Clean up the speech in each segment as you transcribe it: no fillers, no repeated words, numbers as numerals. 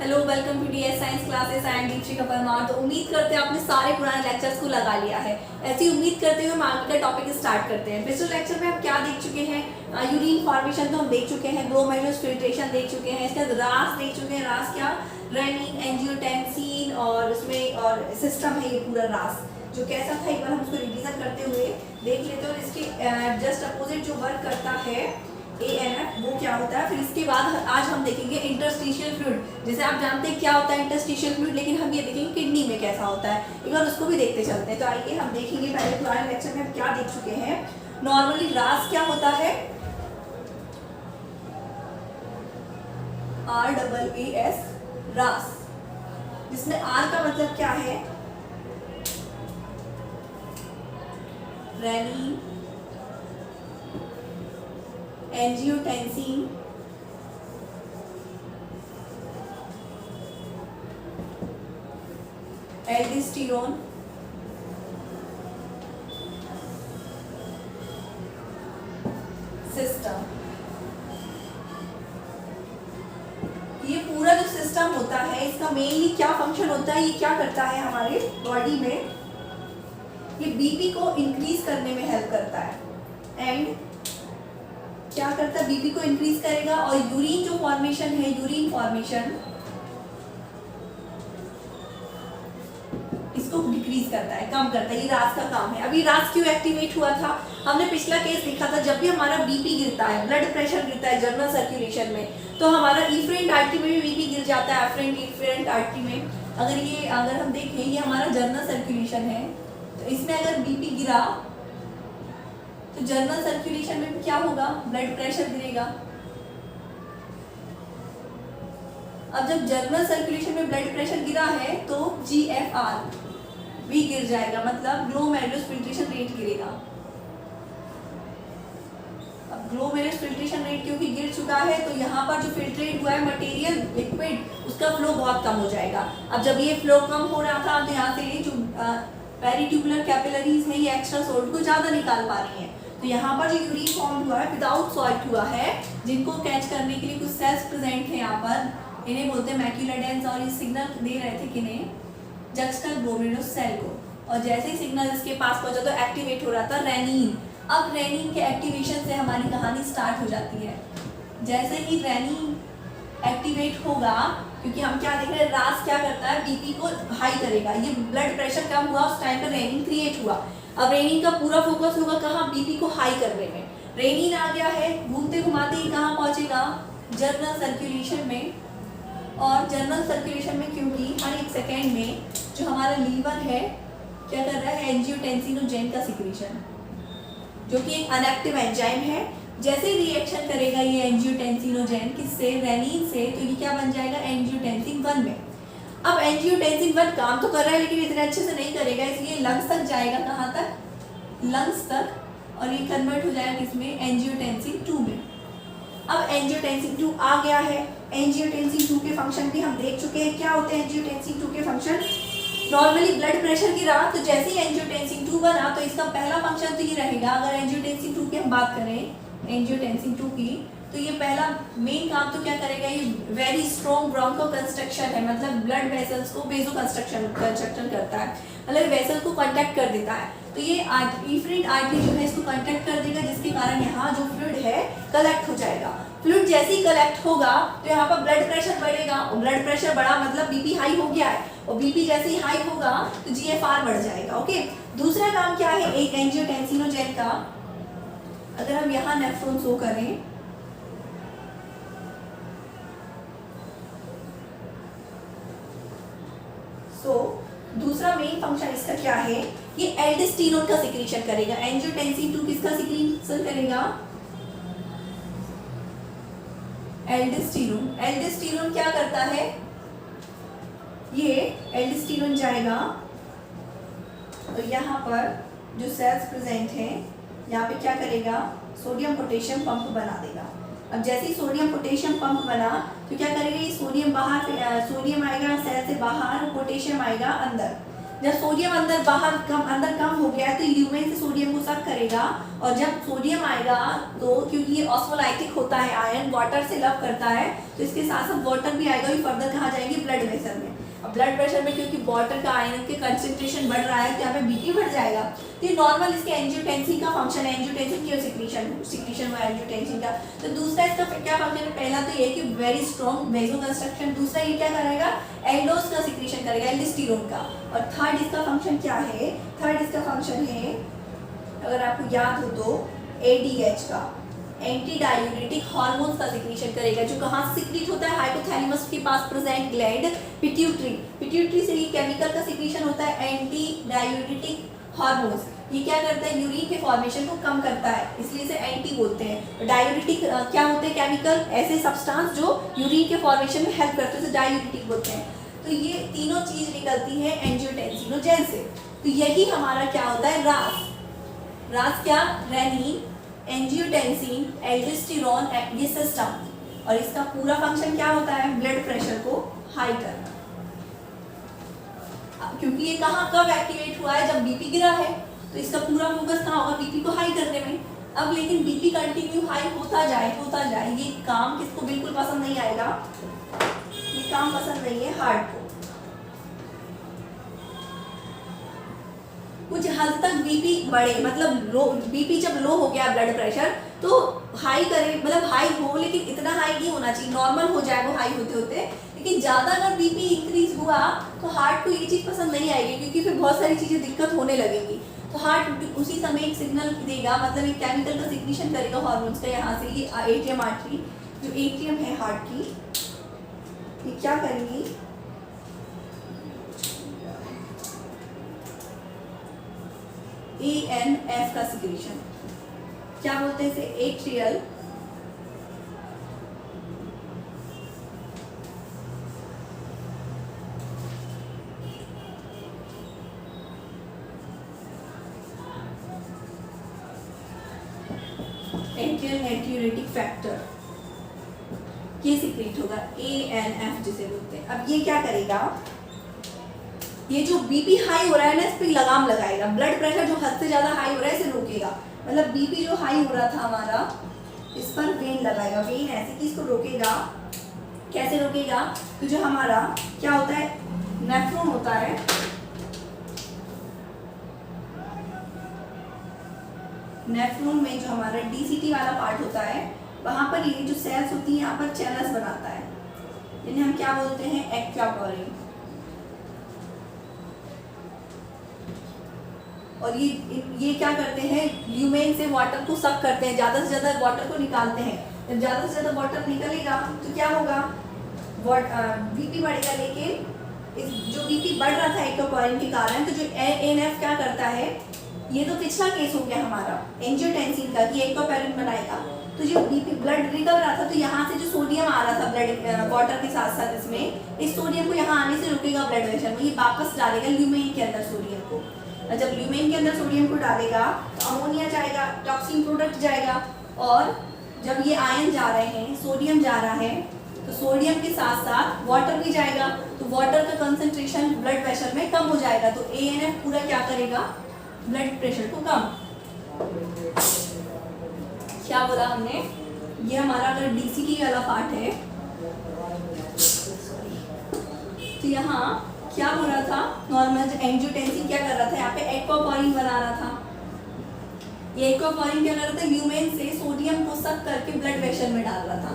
Hello, welcome to DS science classes. I am Dikshika Parmar. तो उम्मीद करते हैं आपने सारे पुराने लेक्चर्स को लगा लिया है। ऐसी उम्मीद करते हुए हम आगे का टॉपिक स्टार्ट करते हैं। पिछले लेक्चर में हम क्या देख चुके हैं? यूरिन फॉर्मेशन तो हम देख चुके हैं, ग्लोमेरुलस फिल्ट्रेशन देख चुके हैं, इसके बाद रास देख चुके हैं। रास क्या? रेनिन, एंजियोटेंसिन और उसमें और सिस्टम है ये पूरा रास, जो कैसा था एक बार हम उसको रिवीजन करते हुए देख लेते हैं। और इसके जस्ट अपोजिट जो वर्क करता है ANF, वो क्या होता है। फिर इसके बाद आज हम देखेंगे इंटरस्टिशियल फ्लूइड। जैसे आप जानते हैं क्या होता है इंटरस्टिशियल फ्लूइड, लेकिन हम ये देखेंगे किडनी में कैसा होता है, एक बार उसको भी देखते चलते हैं। तो आइए हम देखेंगे, पहले पुराने लेक्चर में हम क्या देख चुके हैं। नॉर्मली रास क्या होता है? RAAS, रास, जिसमें R का मतलब क्या है? Renin, angiotensin, aldosterone, system. ये पूरा जो सिस्टम होता है, इसका मेनली क्या फंक्शन होता है? ये क्या करता है हमारे बॉडी में? ये बीपी को इंक्रीज करने में हेल्प करता है। एंड क्या करता है? बीपी को इंक्रीज करेगा। और यूरिन जो फॉर्मेशन है, यूरिन फॉर्मेशन, इसको डिक्रीज करता है, कम करता है। ये रास का काम है। अभी रास क्यों एक्टिवेट हुआ था? हमने पिछला केस देखा था, जब भी हमारा बीपी गिरता है, ब्लड प्रेशर गिरता है जनरल सर्कुलेशन में, तो हमारा इफरेंट आर्टरी में भी बीपी गिर जाता है। इफरेंट आर्टरी में अगर हम देखें, ये हमारा जनरल सर्कुलेशन है, तो इसमें अगर बीपी गिरा तो जनरल सर्कुलेशन में क्या होगा? ब्लड प्रेशर गिरेगा। अब जब जनरल सर्कुलेशन में ब्लड प्रेशर गिरा है तो GFR भी गिर जाएगा, मतलब ग्लोमेरुलस फिल्ट्रेशन रेट गिरेगा। अब ग्लोमेरुलस फिल्ट्रेशन रेट क्योंकि गिर चुका है, तो यहाँ पर जो फिल्ट्रेट हुआ है मटेरियल, लिक्विड, उसका फ्लो बहुत कम हो जाएगा। अब जब ये फ्लो कम हो रहा था, तो यहाँ से ये जो पेरिट्यूबुलर कैपिलरीज है, ये एक्स्ट्रा सॉल्ट को ज्यादा निकाल पा रही हैं। तो यहाँ पर जो यूरिन फॉर्म हुआ है, विदाउट सॉल्ट हुआ है, जिनको कैच करने के लिए कुछ सेल्स प्रेजेंट है यहाँ पर, इन्हें बोलते हैं मैक्यूलेडेंस। और ये सिग्नल दे रहे थे किन्हें? जक्स्टर ग्लोमेरुलस सेल को। और जैसे ही सिग्नल इसके पास पहुंचा तो एक्टिवेट हो रहा था रेनिन। अब रेनिन के एक्टिवेशन से हमारी कहानी स्टार्ट हो जाती है। जैसे ही रेनिन एक्टिवेट होगा, क्योंकि हम क्या देख रहे हैं, रास क्या करता है? बीपी को हाई करेगा। ये ब्लड प्रेशर कम हुआ, उस टाइम पर रेनिन क्रिएट हुआ। अब रेनिन का पूरा फोकस होगा कहाँ? बीपी को हाई करने में। रेनिन आ गया है, घूमते घुमाते ही कहाँ पहुंचेगा? जनरल सर्कुलेशन में। और जनरल सर्कुलेशन में क्योंकि हर एक सेकेंड में जो हमारा लीवर है क्या कर रहा है? एंजियोटेंसिनोजेन का सिक्रीशन, जो कि एक अनएक्टिव एंजाइम है। जैसे ही रिएक्शन करेगा ये एंजियोटेंसिनोजेन किससे? रेनिन से, तो ये क्या बन जाएगा? एंजियोटेंसिन 1 में। अब एंजियोटेंसिन 1 काम तो कर रहा है, लेकिन इतने अच्छे से नहीं करेगा, इसलिए लंग्स तक जाएगा। कहाँ तक? लंग्स तक। और ये कन्वर्ट हो जाएगा किसमें? एंजियोटेंसिन 2 में। अब एंजियोटेंसिन 2 आ गया है। एंजियोटेंसिन 2 के फंक्शन भी हम देख चुके हैं। क्या होते हैं एंजियोटेंसिन 2 के फंक्शन? नॉर्मली ब्लड प्रेशर गिरा, तो जैसे ही एंजियोटेंसिन 2 बना, तो इसका पहला फंक्शन तो ये रहेगा। अगर एंजियोटेंसिन 2 की हम बात करें, एंजियोटेंसिन 2 की, तो ये पहला मेन काम तो क्या करेगा? ये वेरी स्ट्रॉन्ग ब्रोंको कंस्ट्रक्शन है, मतलब ब्लड वेसल्स को वेसो कंस्ट्रक्शन करता है, मतलब वेसल को कॉन्टैक्ट कर देता है। तो ये इफरेंट आर्टरी जो है इसको कॉन्टैक्ट कर देगा, जिसके कारण यहाँ जो फ्लूइड है कलेक्ट हो जाएगा। फ्लूइड जैसे ही कलेक्ट होगा तो यहाँ पर ब्लड प्रेशर बढ़ेगा, और ब्लड प्रेशर बढ़ा मतलब बीपी हाई हो गया है, और बीपी जैसे ही हाई होगा तो GFR बढ़ जाएगा। ओके, दूसरा काम क्या है एक एंजियोटेंसिनोजेन का? अगर हम यहाँ नेफ्रॉन शो करें, दूसरा मेन फंक्शन इसका क्या है? ये एल्डोस्टेरोन का सिक्रीशन करेगा। एंजियोटेंसिन 2 किसका सिक्रीशन करेगा? एल्डोस्टेरोन। एल्डोस्टेरोन क्या करता है? ये एल्डोस्टेरोन जाएगा और यहाँ पर जो सेल्स प्रेजेंट हैं, यहाँ पे क्या करेगा? सोडियम पोटेशियम पंप बना देगा। अब जैसे ही सोडियम पोटेशियम पंप बना, तो क्या करेगा? ये सोडियम बाहर, सोडियम आएगा सेल से बाहर, पोटेशियम आएगा अंदर। जब सोडियम अंदर कम हो गया है तो ल्यूमेन से सोडियम को सक करेगा, और जब सोडियम आएगा तो क्योंकि ये ऑस्मोलाइटिक होता है आयन, वाटर से लव करता है, तो इसके साथ साथ वाटर भी आएगा, ये फर्दर कहाँ जाएंगे ब्लड वेसल में। अब ब्लड प्रेशर में क्योंकि वाटर का आयन के कंसंट्रेशन बढ़ रहा है तो यहाँ पे बीपी बढ़ जाएगा। तो ये नॉर्मल इसके एंजियोटेंसिन का फंक्शन है, एंजियोटेंसिन की सिक्रीशन हुआ एंजियोटेंसिन का। तो दूसरा इसका क्या फंक्शन है, पहला तो ये कि वेरी स्ट्रॉन्ग वेसोकंस्ट्रक्शन, दूसरा ये क्या करेगा, एल्डोस का सिक्रीशन करेगा, एल्डोस्टेरोन का। और थर्ड इसका फंक्शन क्या है, थर्ड इसका फंक्शन है अगर आपको याद हो तो एडीएच का, एंटी डायूरेटिक हार्मोन्स का सिक्रीशन करेगा, जो कहाँ से सिक्रीट होता है, हाइपोथैलेमस के पास प्रेजेंट ग्लैंड पिट्यूटरी से ये केमिकल का सिक्रीशन होता है, एंटी डायूरेटिक हार्मोन्स। ये क्या करता है, यूरिन के फॉर्मेशन को कम करता है, इसलिए इसे एंटी बोलते हैं। डायूरेटिक क्या होते हैं, केमिकल ऐसे सब्सटेंस जो यूरिन के फॉर्मेशन में हेल्प करते हैं, इसे डायूरेटिक बोलते हैं। तो ये तीनों चीज निकलती है एंजियोटेंसिनोजेन से। तो यही हमारा क्या होता है, रास क्या, रेनिन, एंजियोटेंसिन, एल्डोस्टेरोन, ये सिस्टम, और इसका पूरा फंक्शन क्या होता है, ब्लड प्रेशर को हाई करना। क्योंकि ये कहाँ कब एक्टिवेट हुआ है, जब बीपी गिरा है, तो इसका पूरा फोकस कहाँ होगा, बीपी को हाई करने में। अब लेकिन बीपी कंटिन्यू हाई होता जाए, ये काम किसको बिल्कुल पसंद नहीं आएगा, ये काम पसंद नहीं है हार्ट को। कुछ हद तक बीपी बढ़े, मतलब बीपी जब लो हो गया ब्लड प्रेशर तो हाई करे, मतलब हाई हो लेकिन इतना हाई नहीं होना चाहिए, नॉर्मल हो जाए वो हाई होते होते। लेकिन ज़्यादा अगर बीपी इंक्रीज हुआ तो हार्ट को ये चीज़ पसंद नहीं आएगी, क्योंकि फिर बहुत सारी चीज़ें दिक्कत होने लगेंगी। तो हार्ट उसी समय एक सिग्नल देगा, मतलब एक केमिकल का सिक्रीशन करेगा हार्मोन्स का, यहाँ से ये एट्रियम आर्टरी, जो एट्रियम है हार्ट की, ये क्या करेंगी, ANF का सिक्रीशन, क्या बोलते हैं इसे, एट्रियल नाइट्रेटिक फैक्टर, ये सिक्रीट होगा, ANF जिसे बोलते हैं। अब ये क्या करेगा, ये जो बीपी हाई हो रहा है ना, इस पे लगाम लगाएगा, ब्लड प्रेशर जो हद से ज़्यादा हाई हो रहा है इसे रोकेगा। मतलब बीपी जो हाई हो रहा था हमारा, इस पर वेन लगाएगा, वेन ऐसे कि इसको रोकेगा। कैसे रोकेगा, तो जो हमारा क्या होता है, नेफ्रॉन होता है, नेफ्रॉन में जो हमारा DCT वाला पार्ट होता है, वहाँ पर ये जो सेल्स होती हैं यहाँ पर चैनल्स बनाता है, जिन्हें हम क्या बोलते हैं, एक्वापोरिन। और ये क्या करते हैं, ल्यूमेन से वाटर को सक करते हैं, ज़्यादा से ज़्यादा वाटर को निकालते हैं। जब ज़्यादा से ज़्यादा वाटर निकलेगा तो क्या होगा, बीपी बढ़ेगा। लेकिन इस जो बीपी बढ़ रहा था एक्वापोरिन के कारण, तो जो ANF क्या करता है, ये तो पिछला केस हो गया हमारा एंजियोटेंसिन का कि एक्वापोरिन बनाएगा, तो जो बीपी ब्लड निकल रहा था, तो यहाँ से जो सोडियम आ रहा था ब्लड वाटर के साथ साथ, इसमें इस सोडियम को यहाँ आने से रुकेगा ब्लड प्रेशर में, ये वापस डालेगा ल्यूमेन के अंदर सोडियम को। और जब ल्यूमेन के अंदर सोडियम को डालेगा तो अमोनिया जाएगा, टॉक्सिन प्रोडक्ट जाएगा, और जब ये आयन जा रहे हैं, सोडियम जा रहा है, तो सोडियम के साथ साथ वाटर भी जाएगा, तो वाटर का कंसंट्रेशन ब्लड प्रेशर में कम हो जाएगा। तो ANF पूरा क्या करेगा, ब्लड प्रेशर को कम। क्या बोला हमने, ये हमारा अगर DCT वाला पार्ट है, तो यहाँ क्या हो रहा था, नॉर्मल एंजियोटेंसिन क्या कर रहा था, यहाँ पे एक्वापोरिन बना रहा था। ये एक्वापोरिन क्या कर रहा था, ल्यूमेन से सोडियम को सक करके ब्लड प्रेशर में डाल रहा था,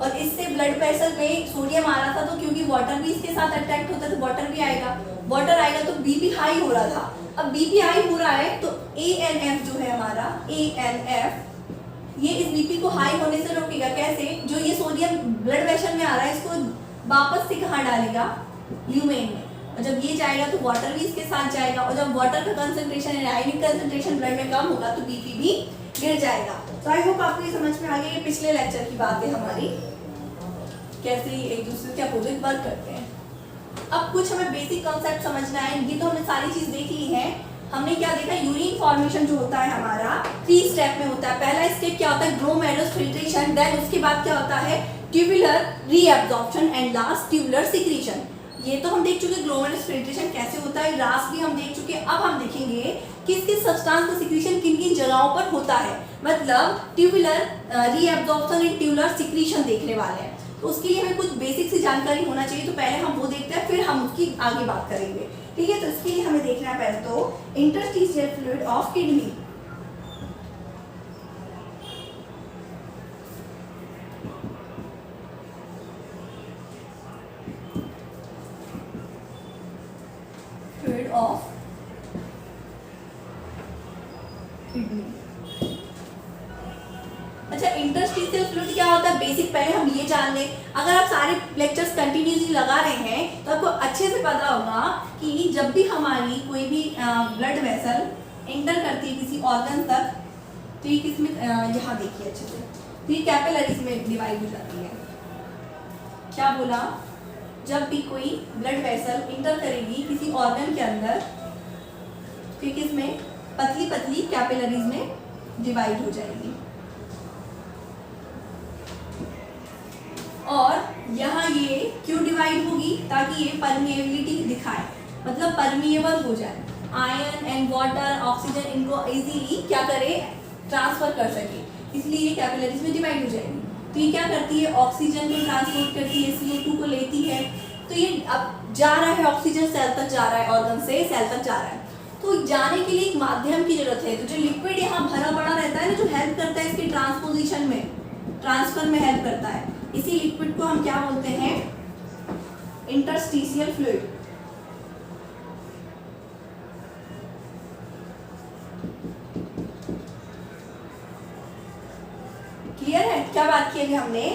और इससे ब्लड प्रेशर में सोडियम आ रहा था, तो क्योंकि वाटर भी इसके साथ अट्रैक्ट होता है तो वाटर भी आएगा, वाटर आएगा तो बीपी हाई हो रहा था। अब बीपी हाई हो रहा है तो ANF जो है हमारा, ANF ये इस बीपी को हाई होने से रोकेगा। कैसे, जो ये सोडियम ब्लड प्रेशर में आ रहा है, इसको वापस से कहाँ डालेगा, ल्यूमेन में, और जब ये जाएगा तो वाटर भी इसके साथ जाएगा, और जब वाटर का कंसंट्रेशन, आयनिक कंसंट्रेशन ब्लड में कम होगा तो बीपी भी गिर जाएगा। तो आई होप आपको ये समझ में आ गया, ये पिछले लेक्चर की बात है हमारी, कैसे एक दूसरे के अपोजिट वर्क करते हैं। अब कुछ हमें बेसिक कॉन्सेप्ट समझना है, ये तो हमने सारी चीज देख ली है। हमने क्या देखा, यूरिन फॉर्मेशन जो होता है हमारा 3 स्टेप में होता है। पहला स्टेप क्या होता है, ग्लोमेरुलस फिल्ट्रेशन, देन उसके बाद क्या होता है, tubular reabsorption, and last tubular secretion. ये तो हम देख चुके ग्लोमेरुलस फिल्ट्रेशन कैसे होता है, रास भी हम देख चुके। अब हम देखेंगे किस किस सब्सटेंस का सिक्रीशन किन किन जगहों पर होता है, मतलब tubular reabsorption and tubular secretion देखने वाले हैं। तो उसके लिए हमें कुछ बेसिक सी जानकारी होना चाहिए, तो पहले हम वो देखते हैं, फिर हम उसकी आगे बात करेंगे, ठीक है। तो इसके लिए हमें देखना है पहले तो interstitial fluid of kidney. Fluid of kidney. अच्छा, इंटरस्टिशियल फ्लूइड क्या होता है, बेसिक पहले हम ये जान लें। अगर आप सारे लेक्चर्स कंटिन्यूसली लगा रहे हैं तो आपको अच्छे से पता होगा कि जब भी हमारी कोई भी ब्लड वेसल एंटर करती है किसी ऑर्गन तक, तो ये किसमें, यहाँ देखिए अच्छे से, तो ये कैपिलरीज में डिवाइड हो जाती है। क्या बोला, जब भी कोई ब्लड वेसल इंटर करेगी किसी ऑर्गन के अंदर, तो किसमें, पतली पतली कैपिलरीज में डिवाइड हो जाएगी। और यहाँ ये क्यों डिवाइड होगी, ताकि ये परमिएबिलिटी दिखाए, मतलब परमिएबल हो जाए, आयरन एंड वाटर ऑक्सीजन इनको इजीली क्या करे, ट्रांसफर कर सके, इसलिए ये कैपिलरीज में डिवाइड हो जाएगी। तो ये क्या करती है, ऑक्सीजन को ट्रांसपोर्ट करती है, CO2 को लेती है, तो ये अब जा रहा है, ऑक्सीजन सेल तक जा रहा है, ऑर्गन से सेल तक जा रहा है। तो जाने के लिए एक माध्यम की जरूरत है, तो जो लिक्विड यहाँ भरा पड़ा रहता है ना, जो हेल्प करता है इसके ट्रांसपोजिशन में, ट्रांसफर में हेल्प करता है, इसी लिक्विड को हम क्या बोलते हैं, इंटरस्टिशियल फ्लूइड। क्लियर है, क्या बात की अभी हमने,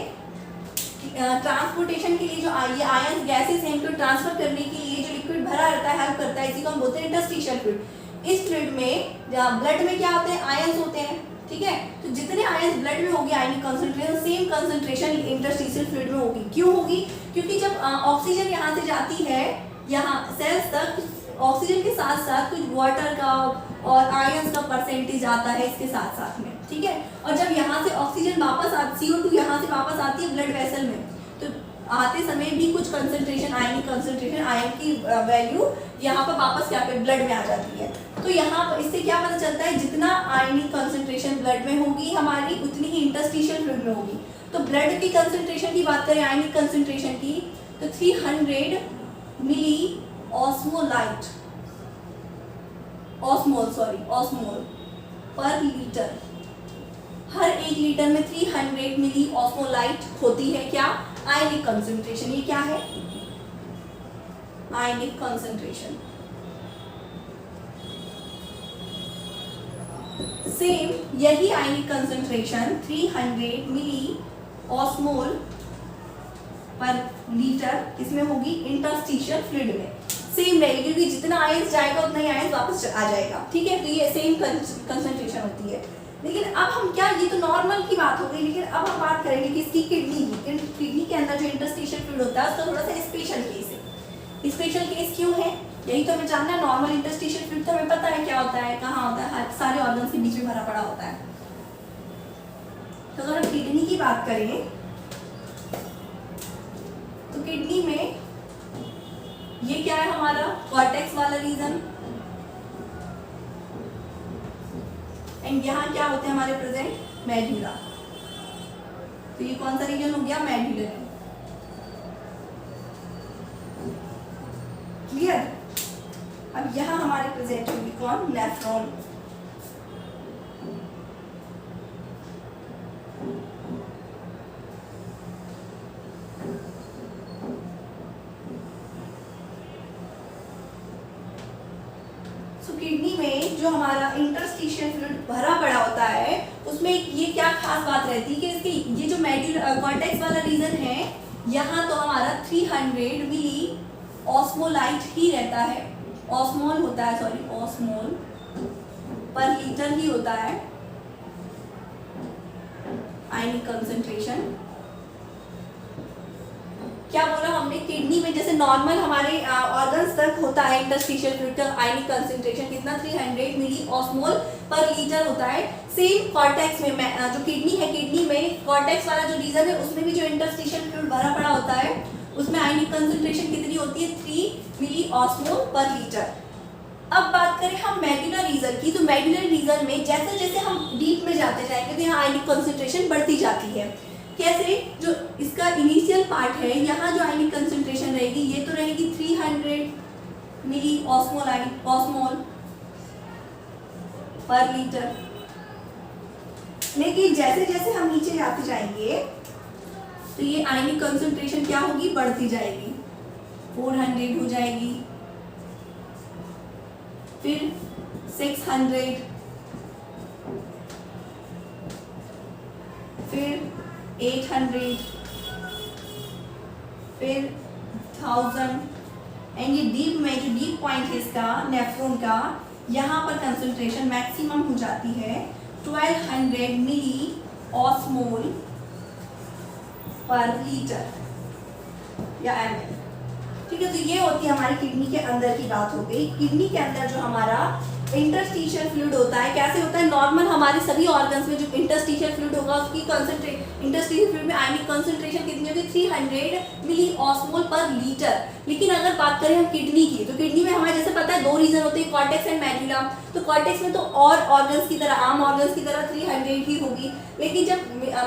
ट्रांसपोर्टेशन के लिए जो ये आयंस गैसेस हैं, इनको ट्रांसफर करने के लिए जो लिक्विड भरा रहता है हेल्प करता है, इसी को हम बोलते हैं इंटरस्टिशियल फ्लूइड। इस फ्लूइड में ब्लड में क्या होते हैं, आयंस होते हैं, ठीक है। तो जितने आयंस ब्लड में होगी ionic concentration, same concentration interstitial fluid में होगी। क्यों होगी, क्योंकि जब ऑक्सीजन यहाँ से जाती है यहाँ सेल्स तक, ऑक्सीजन के साथ साथ कुछ वाटर का और आयंस का परसेंटेज आता है इसके साथ साथ में, ठीक है। और जब यहाँ से ऑक्सीजन वापस CO2 यहाँ से वापस आती है ब्लड वेसल में, तो आते समय भी कुछ कंसंट्रेशन, आयनिक कंसंट्रेशन, आयन की वैल्यू यहाँ पर वापस क्या पे ब्लड में आ जाती है। तो यहाँ पर इससे क्या पता चलता है, जितना आयनिक कंसंट्रेशन ब्लड में होगी हमारी, उतनी ही इंटरस्टिशियल फ्लूइड में होगी। तो ब्लड की कंसंट्रेशन की बात करें, आयनिक कंसंट्रेशन की, तो 300 मिली ऑस्मोल पर लीटर, हर 1 लीटर में 300 मिली ऑस्मोलाइट होती है, क्या, आयनिक कंसंट्रेशन। ये क्या है, आयनिक कंसंट्रेशन। सेम यही आयनिक कंसंट्रेशन 300 मिली ऑस्मोल पर लीटर किसमें होगी, इंटरस्टिशियल फ्लूइड में। सेम रहेगी, क्योंकि जितना आयंस जाएगा उतना ही आयंस वापस आ जाएगा, ठीक है। तो ये सेम कंसंट्रेशन होती है। लेकिन अब हम क्या, ये तो नॉर्मल की बात हो गई, लेकिन अब हम बात करेंगे किसकी, किडनी की। किडनी के अंदर जो इंटरस्टिशियल फ्लूइड होता है उसका थोड़ा सा स्पेशल केस है। स्पेशल केस क्यों है, यही तो हमें जानना है। नॉर्मल इंटरस्टिशियल फ्लूइड तो हमें पता है क्या होता है, कहाँ होता है, सारे ऑर्गन्स के बीच में भरा पड़ा होता है। तो अगर हम किडनी की बात करें, तो किडनी में ये क्या है हमारा, कॉर्टेक्स वाला रीजन, एंड यहाँ क्या होते हैं हमारे प्रेजेंट, मेडुला। तो ये कौन सा रीजन हो गया, मेडुलरी। क्लियर। अब यहाँ हमारे प्रेजेंट होगी कौन, नेफ्रॉन। किडनी में जो हमारा इंटरस्टिशियल फ्लूइड भरा पड़ा होता है, उसमें ये क्या खास बात रहती है कि इसकी ये जो मेडुलर कॉर्टेक्स वाला रीजन है, यहाँ तो हमारा 300 मिली ऑस्मोलाइट ही रहता है, ऑस्मोल होता है, सॉरी ऑस्मोल पर लीटर ही होता है आयनिक कंसंट्रेशन। क्या बोला हमने, किडनी में जैसे नॉर्मल हमारे ऑर्गन्स तक होता है इंटरस्टिशियल फ्लूइड का आयनिक कंसंट्रेशन कितना, 300 मिली ऑस्मोल पर लीटर होता है। सेम कॉर्टेक्स में जो किडनी है, किडनी में कॉर्टेक्स वाला जो रीजन है उसमें भी जो इंटरस्टिशियल फ्लूइड भरा पड़ा होता है उसमें आयनिक कंसंट्रेशन कितनी होती है, 3 मिली ऑस्मोल पर लीटर। अब बात करें हम मेडुलर रीजन की, तो मेडुलर रीजन में जैसे जैसे हम डीप में जाते जाएंगे तो यहाँ आयनिक कंसंट्रेशन बढ़ती जाती है। कैसे, जो इसका इनिशियल पार्ट है यहाँ जो आयनिक कंसंट्रेशन रहेगी ये तो रहेगी 300 मिली ऑस्मोल पर लीटर, लेकिन जैसे जैसे हम नीचे जाते जाएंगे तो ये आयनिक कंसंट्रेशन क्या होगी, बढ़ती जाएगी, 400 हो जाएगी, फिर 600, फिर 800, फिर 1000 एंड ये डीप में जो डीप पॉइंट है इसका नेफ्रॉन का, यहाँ पर कंसंट्रेशन मैक्सिमम हो जाती है 1200 मिली ऑस्मोल पर लीटर या ml। ठीक है, तो ये होती है हमारी किडनी के अंदर की बात हो गई। किडनी के अंदर जो हमारा इंटरस्टिशियल फ्लूइड होता है, कैसे होता है, नॉर्मल हमारे सभी ऑर्गन्स में जो इंटरस्टिशियल फ्लूइड होगा उसकी इंटरस्टिशियल फ्लूइड में आयनिक कंसंट्रेशन कितनी होगी, 300 मिली ऑस्मोल पर लीटर। लेकिन अगर बात करें हम किडनी की, तो किडनी में हमारे जैसे पता है 2 रीजन होते हैं, कॉर्टेक्स एंड मेडुला। तो कॉर्टेक्स में तो और ऑर्गन्स की तरह, आम ऑर्गन्स की तरह 300 ही होगी, लेकिन जब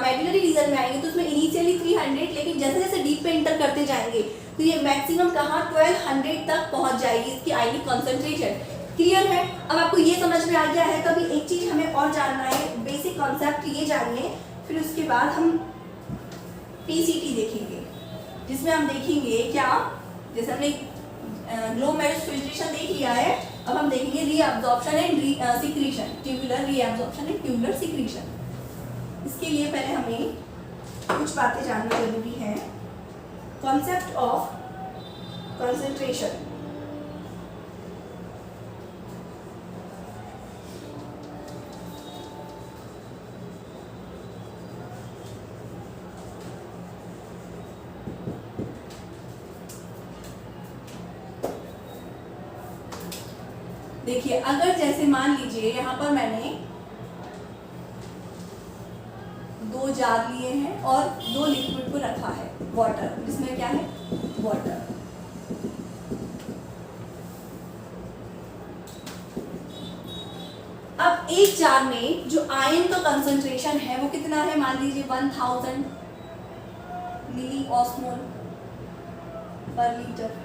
मेडुलरी रीजन में आएंगे तो उसमें इनिशियली 300, लेकिन जैसे जैसे डीप पे एंटर करते जाएंगे तो ये मैक्सिमम कहाँ 1200 तक पहुंच जाएगी इसकी आयनिक कंसंट्रेशन। क्लियर है? अब आपको ये समझ में आ गया है। तो अभी एक चीज हमें और जानना है, बेसिक कॉन्सेप्ट ये जानिए, फिर उसके बाद हम पीसीटी देखेंगे, जिसमें हम देखेंगे क्या, जैसे हमने ग्लोमेरुलर फिल्ट्रेशन देख लिया है, अब हम देखेंगे reabsorption and secretion, tubular reabsorption and tubular secretion. इसके लिए पहले हमें कुछ बातें जानना जरूरी है। कॉन्सेप्ट ऑफ कंसंट्रेशन, देखिए अगर जैसे मान लीजिए यहाँ पर मैंने 2 जार लिए हैं और 2 लिक्विड को रखा है, वाटर, जिसमें क्या है, वाटर। अब एक जार में जो आयन का कंसंट्रेशन है वो कितना है, मान लीजिए 1000 मिली ऑस्मोल पर लीटर।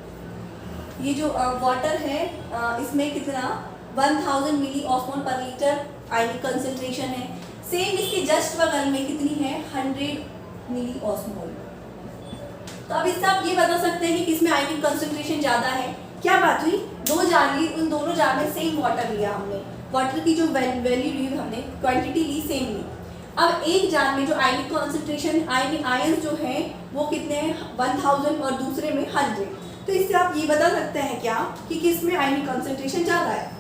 ये जो वाटर है इसमें कितना 1000 मिली ऑस्मोल पर लीटर आयनिक कंसंट्रेशन है। सेम इसके जस्ट बगल में कितनी है, 100 मिली ऑस्मोल। तो अब इससे आप ये बता सकते हैं कि किसमें आयनिक कंसंट्रेशन ज्यादा है। क्या बात हुई, 2 जार ली, उन दोनों जार में सेम वाटर लिया हमने, वाटर की जो वैल्यू ली हमने, क्वांटिटी ली, सेम ली। अब एक जार में जो आयनिक कंसंट्रेशन आयन जो है वो कितने हैं, 1000 और दूसरे में 100। तो इससे आप ये बता सकते हैं क्या कि किसमें आयनिक कंसंट्रेशन ज़्यादा है।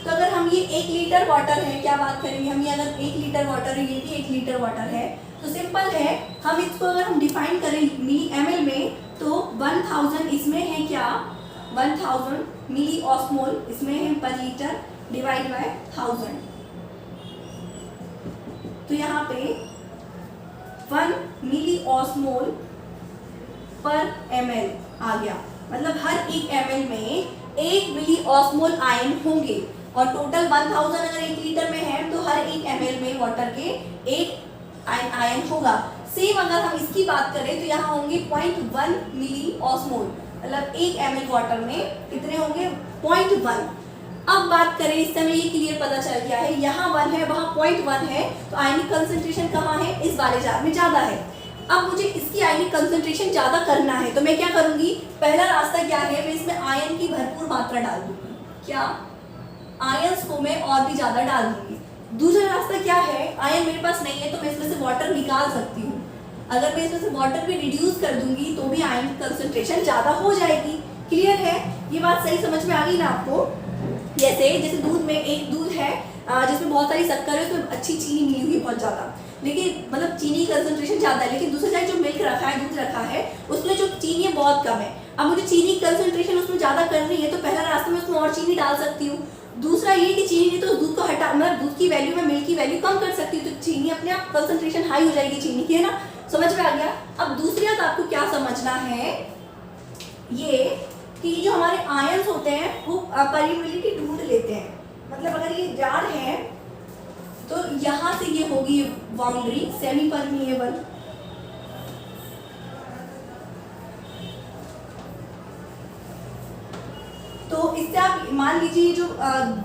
तो अगर हम ये 1 लीटर वाटर है, क्या बात करेंगे हम, ये अगर 1 लीटर वाटर है, ये भी 1 लीटर वाटर है, तो सिंपल है, हम इसको अगर हम डिफाइन करें मिली ml में, तो 1000 इसमें है क्या, 1000 मिली ऑस्मोल इसमें है पर लीटर, डिवाइड बाय 1000। तो यहाँ पे 1 मिली ऑस्मोल पर ml आ गया, मतलब हर एक ml में 1 मिली ऑस्मोल आयन होंगे, और टोटल 1000 अगर 1 लीटर में है तो हर एक ml में वाटर के 1 आयन होगा। सेम अगर हम इसकी बात करें तो यहाँ होंगे 0.1 मिली ऑस्मोल, मतलब 1 ml वाटर में कितने होंगे, 0.1। अब बात करें, इस समय ये क्लियर पता चल गया है, यहाँ 1 है वहाँ 0.1 है, तो आयनिक कंसंट्रेशन कहाँ है, इस वाले जार में ज़्यादा है। अब मुझे इसकी आयनिक कंसंट्रेशन ज़्यादा करना है, तो मैं क्या करूँगी, पहला रास्ता क्या है, मैं इसमें आयन की भरपूर मात्रा डाल दूँगी, क्या, आयंस को मैं और भी ज़्यादा डाल दूँगी। दूसरा रास्ता क्या है, आयन मेरे पास नहीं है तो मैं इसमें से वाटर निकाल सकती हूँ, अगर मैं इसमें से वाटर भी रिड्यूस कर दूँगी तो भी आयन कंसंट्रेशन ज़्यादा हो जाएगी। क्लियर है, ये बात सही समझ में आ गई ना आपको। जैसे दूध में एक दूध है जिसमें बहुत सारी शक्कर है, उसमें अच्छी चीनी मिली हुई है बहुत ज़्यादा, लेकिन मतलब चीनी कंसंट्रेशन ज़्यादा है, लेकिन दूसरी साइड जो मिल्क रखा है, दूध रखा है, उसमें जो चीनी है बहुत कम है। अब मुझे चीनी कंसंट्रेशन उसमें ज़्यादा करनी है, तो पहला रास्ता में उसमें और चीनी डाल सकती हूँ। दूसरा ये कि चीनी नहीं तो दूध को हटा, मतलब दूध की वैल्यू में मिल्क की वैल्यू कम कर सकती हूँ, तो चीनी अपने आप कंसंट्रेशन हाई हो जाएगी चीनी की, है ना। समझ में आ गया। अब दूसरी बात आपको क्या समझना है, ये कि जो हमारे आयंस होते हैं वो परमिएबिलिटी ढूंढ लेते हैं। मतलब अगर ये जाड़ है तो यहाँ से ये होगी बाउंड्री सेमी परमिएबल, तो इससे आप मान लीजिए जो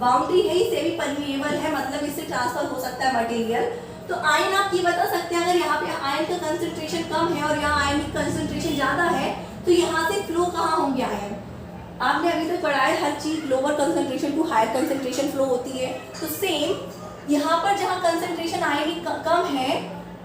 बाउंड्री है ही सेमी परमिएबल है, मतलब इससे ट्रांसफर हो सकता है मटेरियल। तो आयन आप ये बता सकते हैं, अगर यहाँ पे आयन का कंसंट्रेशन कम है और यहाँ आयन का कंसंट्रेशन ज्यादा है तो यहाँ से फ्लो कहाँ होंगे आयन। आपने अभी तक पढ़ा है हर चीज lower concentration to higher concentration flow होती है, तो सेम यहाँ पर जहाँ कंसंट्रेशन आयन कम है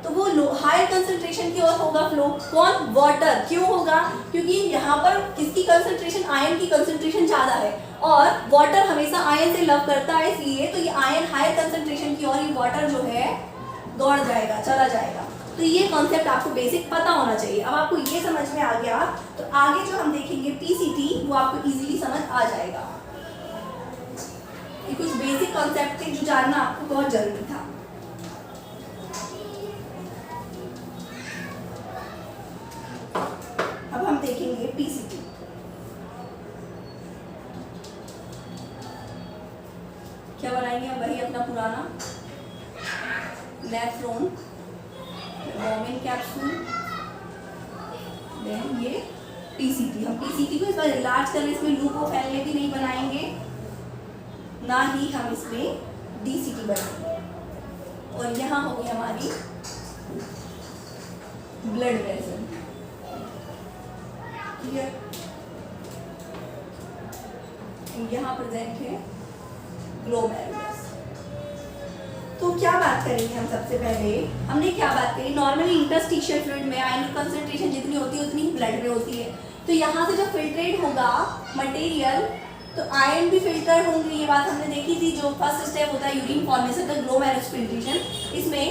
तो वो हायर कंसंट्रेशन की ओर होगा फ्लो। कौन? वाटर। क्यों होगा? क्योंकि यहाँ पर किसकी कंसंट्रेशन, आयन की कंसंट्रेशन ज्यादा है और वाटर हमेशा आयन से लव करता है, इसलिए तो ये आयन हायर कंसंट्रेशन की ओर, ये वाटर जो है दौड़ जाएगा, चला जाएगा। तो ये कॉन्सेप्ट आपको बेसिक पता होना चाहिए। अब आपको ये समझ में आ गया तो आगे जो हम देखेंगे पीसीटी वो आपको इजीली समझ आ जाएगा। ये कुछ बेसिक कॉन्सेप्ट थे जो जानना आपको बहुत जरूरी था। अब हम देखेंगे पीसीटी। क्या बनाएंगे हम? वही अपना पुराना नेफ्रॉन, बॉम्बिंग कैप्सूल, देन ये पीसीटी। हम पीसीटी को इस बार इलाज करने, इसमें ल्यूकोफेलिन भी नहीं बनाएंगे, ना ही हम इसमें डीसीटी बनाएंगे। और यहाँ होगी हमारी ब्लड वेसल। क्लियर? यहाँ प्रेजेंट है ग्लोमेरुलस। तो क्या बात करेंगे हम? सबसे पहले हमने क्या बात करी, नॉर्मली इंटरस्टिशियल फ्लूइड में आयन की कंसंट्रेशन जितनी होती है उतनी ही ब्लड में होती है। तो यहाँ से जब फिल्ट्रेट होगा मटेरियल तो आयन भी फिल्टर होंगे, ये बात हमने देखी थी। जो फर्स्ट स्टेप होता है यूरिन फॉर्मेशन का ग्लोमेरुलस फिल्ट्रेशन, इसमें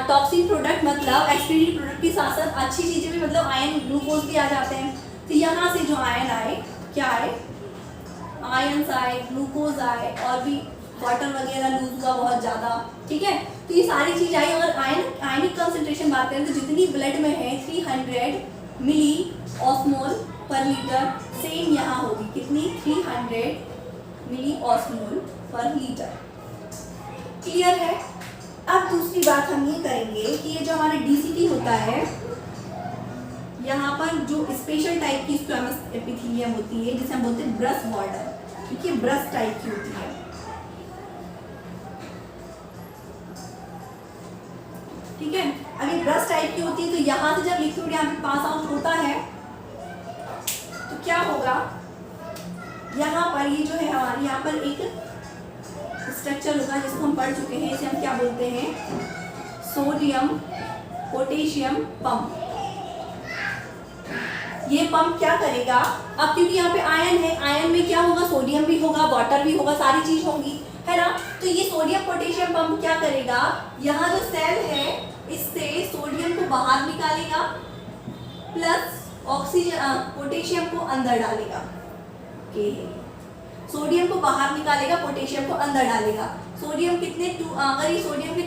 टॉक्सिक प्रोडक्ट मतलब एक्सक्रीटेड प्रोडक्ट के साथ साथ अच्छी चीजें भी, मतलब आयन ग्लूकोज भी आ जाते हैं। तो यहाँ से जो आयन आए, क्या आए? आयंस आए, ग्लूकोज आए और भी वाटर वगैरह लूज हुआ बहुत ज़्यादा। ठीक है, तो ये सारी चीज आई। अगर आयनिक कंसंट्रेशन बात करें तो जितनी ब्लड में है 300 मिली ऑस्मोल पर लीटर, सेम यहाँ होगी कितनी? 300 मिली ऑस्मोल पर लीटर। क्लियर है? अब दूसरी बात हम ये करेंगे कि ये जो हमारा डीसीटी होता है, यहाँ पर जो स्पेशल टाइप की स्क्वैमस एपिथेलियम होती है जिसे हम बोलते हैं ब्रश बॉर्डर, क्योंकि ब्रश टाइप की होती है। ठीक है, अभी ब्रश टाइप की होती है तो यहाँ से जब लिक्विड यहाँ पे पास आउट होता है तो क्या होगा, यहाँ पर ये जो है हमारे यहाँ पर एक स्ट्रक्चर होगा जिसको हम पढ़ चुके हैं, इसे हम क्या बोलते हैं? Sodium potassium pump. ये पंप क्या करेगा? अब क्योंकि यहाँ पे आयन है, आयन में क्या होगा? सोडियम भी होगा, वाटर भी होगा, सारी चीज होंगी, है ना। तो ये सोडियम पोटेशियम पंप क्या करेगा? यहाँ जो सेल है इससे सोडियम को बाहर निकालेगा प्लस ऑक्सीजन पोटेशियम को अंदर डालेगा। सोडियम को बाहर निकालेगा, पोटेशियम को अंदर डालेगा। सोडियम कितने? अगर ये सोडियम के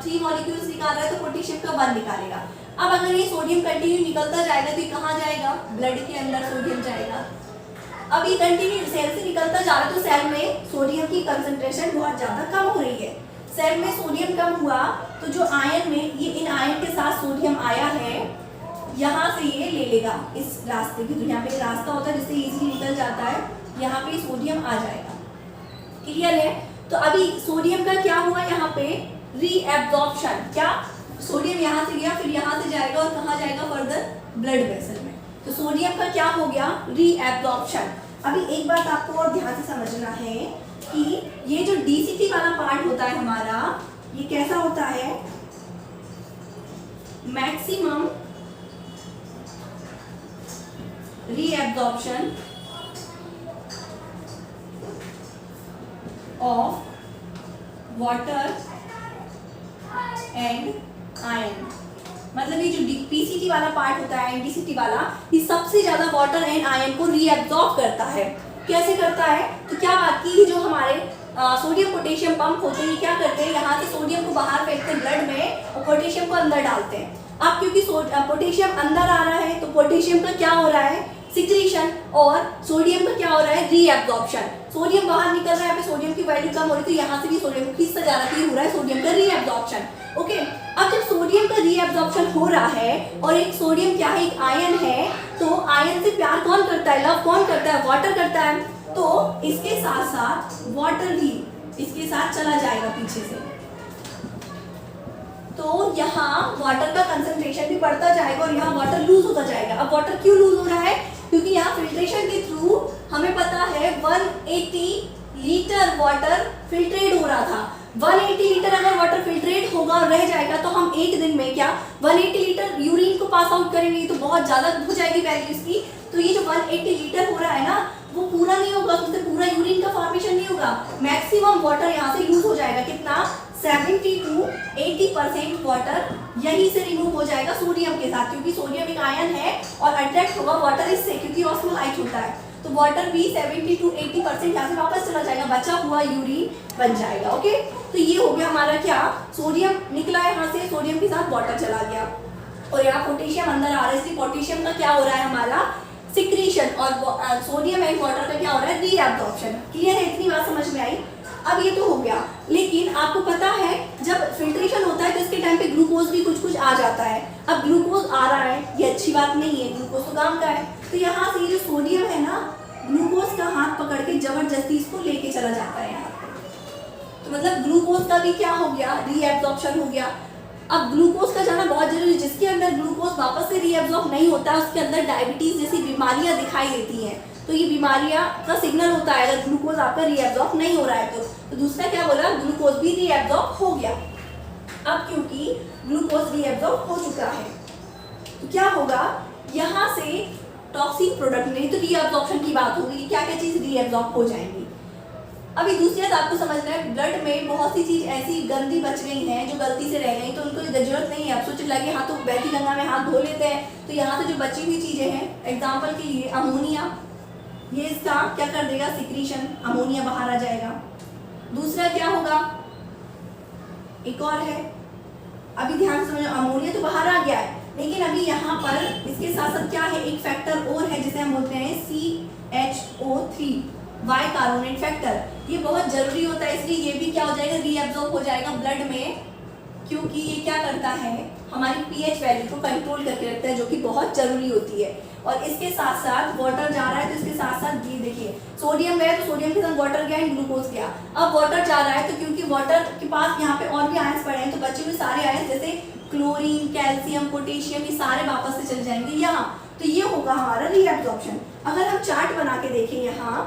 3 मॉलिक्यूल्स निकाल रहा है तो पोटेशियम का 1 निकालेगा। अब अगर ये सोडियम कंटिन्यू निकलता जाएगा तो ये कहाँ जाएगा? ब्लड के अंदर सोडियम जाएगा। अब ये कंटिन्यू सेल से निकलता जा रहा है तो सेल में सोडियम की कंसंट्रेशन बहुत ज़्यादा कम हो रही है। सेल में सोडियम कम हुआ तो जो आयन में, ये इन आयन के साथ सोडियम आया है, यहाँ से ये ले लेगा इस रास्ते की। तो यहाँ पे रास्ता होता है जिससे इजीली निकल जाता है, यहाँ पे सोडियम आ जाएगा। क्लियर है? तो अभी सोडियम का क्या हुआ? यहाँ पे रीएब्जॉर्प्शन। क्या? सोडियम यहाँ से गया, फिर यहाँ से जाएगा और कहाँ जाएगा? फर्दर ब्लड वेसल में। तो सोडियम का क्या हो गया? रीएब्जॉर्प्शन। अभी एक बात आपको और ध्यान से समझना है कि ये जो डीसीटी वाला पार्ट होता है हमारा, ये कैसा होता है? Maximum reabsorption of water and ion. मतलब ये जो पीसीटी वाला पार्ट होता है, डीसीटी वाला, ये सबसे ज्यादा वाटर एंड आयन को रीएब्जॉर्ब करता है। कैसे करता है? तो क्या बात की, जो हमारे सोडियम पोटेशियम पंप होते हैं, ये क्या करते हैं? यहाँ से सोडियम को बाहर फेंकते हैं ब्लड में और पोटेशियम को अंदर डालते हैं। अब क्योंकि पोटेशियम अंदर आ रहा है तो पोटेशियम का क्या हो रहा है, सिक्रीशन, और सोडियम का क्या हो रहा है, रीएब्जॉर्प्शन। सोडियम बाहर निकल रहा है, यहाँ पे सोडियम की वैल्यू कम हो रही है तो यहाँ से भी सोडियम को खींचता जा रहा है, हो रहा है सोडियम का रीएब्जॉर्प्शन। ओके, अब जब सोडियम का रीएब्जॉर्प्शन हो रहा है और एक सोडियम क्या है, एक आयन है, तो आयन से प्यार कौन करता है, लव कौन करता है, वाटर करता है। तो इसके साथ साथ वाटर भी इसके साथ चला जाएगा पीछे से, तो यहाँ वाटर का कंसंट्रेशन भी बढ़ता जाएगा और यहाँ वाटर लूज होता जाएगा। अब वाटर क्यों लूज हो रहा है, क्योंकि यहाँ फिल्ट्रेशन के थ्रू हमें पता है 180 लीटर वाटर फिल्ट्रेट हो रहा था। 180 लीटर अगर वाटर फिल्ट्रेट होगा और रह जाएगा तो हम एक दिन में क्या 180 लीटर यूरिन को पास आउट करेंगे, तो बहुत ज़्यादा हो जाएगी वैल्यू इसकी। तो ये जो 180 लीटर हो रहा है ना, वो पूरा नहीं होगा, उससे पूरा यूरिन का फॉर्मेशन नहीं होगा, मैक्सिमम वाटर यहाँ से लूज हो जाएगा। कितना, 70 to 80% वाटर यहीं से रिमूव हो जाएगा सोडियम के साथ, क्योंकि सोडियम एक आयन है और अट्रैक्ट होगा वाटर इससे, क्योंकि ऑस्मोलाइट होता है। तो वाटर भी 70 to 80% यहाँ से वापस चला जाएगा, बचा हुआ यूरिन बन जाएगा। ओके, तो ये हो गया हमारा क्या, सोडियम निकला यहाँ से, सोडियम के साथ वाटर चला गया और यहाँ पोटेशियम अंदर आ रहा है, इसलिए पोटेशियम का क्या हो रहा है हमारा, सिक्रीशन, और सोडियम एंड वाटर का क्या हो रहा है, रीएब्जॉर्प्शन। क्लियर है, इतनी बात समझ में आई। अब ये तो हो गया, लेकिन आपको पता है जब फिल्ट्रेशन होता है तो इसके टाइम पे ग्लूकोज भी कुछ कुछ आ जाता है। अब ग्लूकोज आ रहा है, ये अच्छी बात नहीं है, ग्लूकोज तो काम का है। तो यहाँ से जो सोडियम है ना, ग्लूकोज का हाथ पकड़ के जबरदस्ती इसको लेके चला जाता है यहाँ। तो मतलब ग्लूकोज का भी क्या हो गया, रीएब्जॉर्प्शन हो गया। अब ग्लूकोज का जाना बहुत जरूरी है, जिसके अंदर ग्लूकोज वापस से रीएब्जॉर्ब नहीं होता है उसके अंदर डायबिटीज जैसी बीमारियां दिखाई देती हैं। तो ये बीमारियां का सिग्नल होता है अगर ग्लूकोज आपका रीएब्जॉर्ब नहीं हो रहा है तो दूसरा क्या बोला, ग्लूकोज भी रीएब्जॉर्ब हो गया। अब क्योंकि ग्लूकोज रीएब्जॉर्ब हो चुका है तो क्या होगा, यहाँ से टॉक्सिक प्रोडक्ट नहीं तो रीएब्जॉर्प्शन की बात होगी, क्या क्या चीज रीएब्जॉर्ब हो जाएंगी। अभी दूसरी बात आपको समझना है, ब्लड में बहुत सी चीज ऐसी गंदी बच गई हैं जो गलती से रह गई, तो उनको जरूरत नहीं है। अब सोचने लगे हाँ तो बहती गंगा में हाथ धो लेते हैं, तो यहाँ से जो बची हुई चीजें हैं, एग्जाम्पल के लिए अमोनिया, ये इसका क्या कर देगा, सिक्रीशन, अमोनिया बाहर आ जाएगा। दूसरा क्या होगा, एक और है, अभी ध्यान से समझो, अमोनिया तो बाहर आ गया है, लेकिन अभी यहाँ पर इसके साथ साथ क्या है, एक फैक्टर और है जिसे हम बोलते हैं CHO3 वाई कार्बोनेट फैक्टर। ये बहुत जरूरी होता है, इसलिए ये भी क्या हो जाएगा, रीअब्जॉर्ब हो जाएगा ब्लड में, क्योंकि ये क्या करता है, हमारी पीएच वैल्यू को कंट्रोल करके रखता है, जो कि बहुत जरूरी होती है। और इसके साथ साथ वाटर जा रहा है तो इसके साथ साथ ये देखिए, सोडियम गया तो सोडियम के साथ वाटर गया एंड ग्लूकोज गया। अब वाटर जा रहा है तो क्योंकि वाटर के पास यहाँ पे और भी आयंस पड़े हैं, तो बचे हुए सारे आयंस जैसे क्लोरीन, कैल्शियम, पोटेशियम, ये सारे वापस से चले जाएंगे यहाँ। तो ये होगा हमारा रीअब्जॉर्प्शन। अगर हम चार्ट बना के देखें यहाँ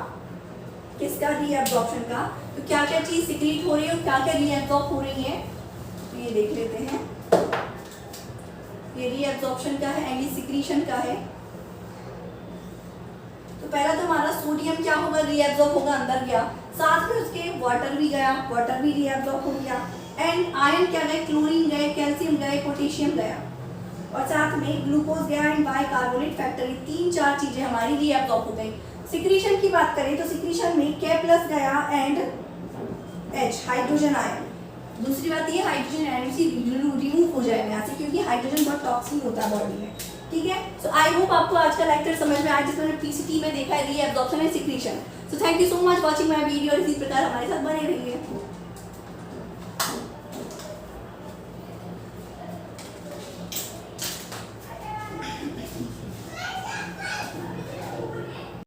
किसका, रीअब्जॉर्प्शन का, तो क्या क्या चीज सिक्रीट हो रही है और क्या क्या रीअब्जॉर्ब हो रही है, तो ये देख लेते हैं। ये रीअब्जॉर्प्शन का है एंड ये सिक्रीशन का है। तो पहला तो हमारा सोडियम क्या होगा, रीअब्जॉर्ब होगा, अंदर गया, साथ में उसके वाटर भी गया, वाटर भी रीअब्जॉर्ब हो गया, एंड आयन क्या गए, क्लोरीन गए, कैल्शियम गए, पोटेशियम गया, और साथ में ग्लूकोज गया एंड बाई कार्बोनेट फैक्टर। ये 3-4 चीजें हमारी रीअब्जॉर्ब हो गई। सिक्रीशन की बात करें तो सिक्रीशन में K+ गया एंड H, हाइड्रोजन आयन। दूसरी बात ये, हाइड्रोजन आयन रिमूव हो जाएगा यहाँ से, क्योंकि हाइड्रोजन बहुत टॉक्सिक होता है बॉडी में। ठीक है, सो आई होप आपको आज का लेक्चर समझ में आया, जिसमें पीसीटी में देखा है reabsorption and secretion. So thank you so much watching my video, और इसी प्रकार हमारे साथ बने रहिए।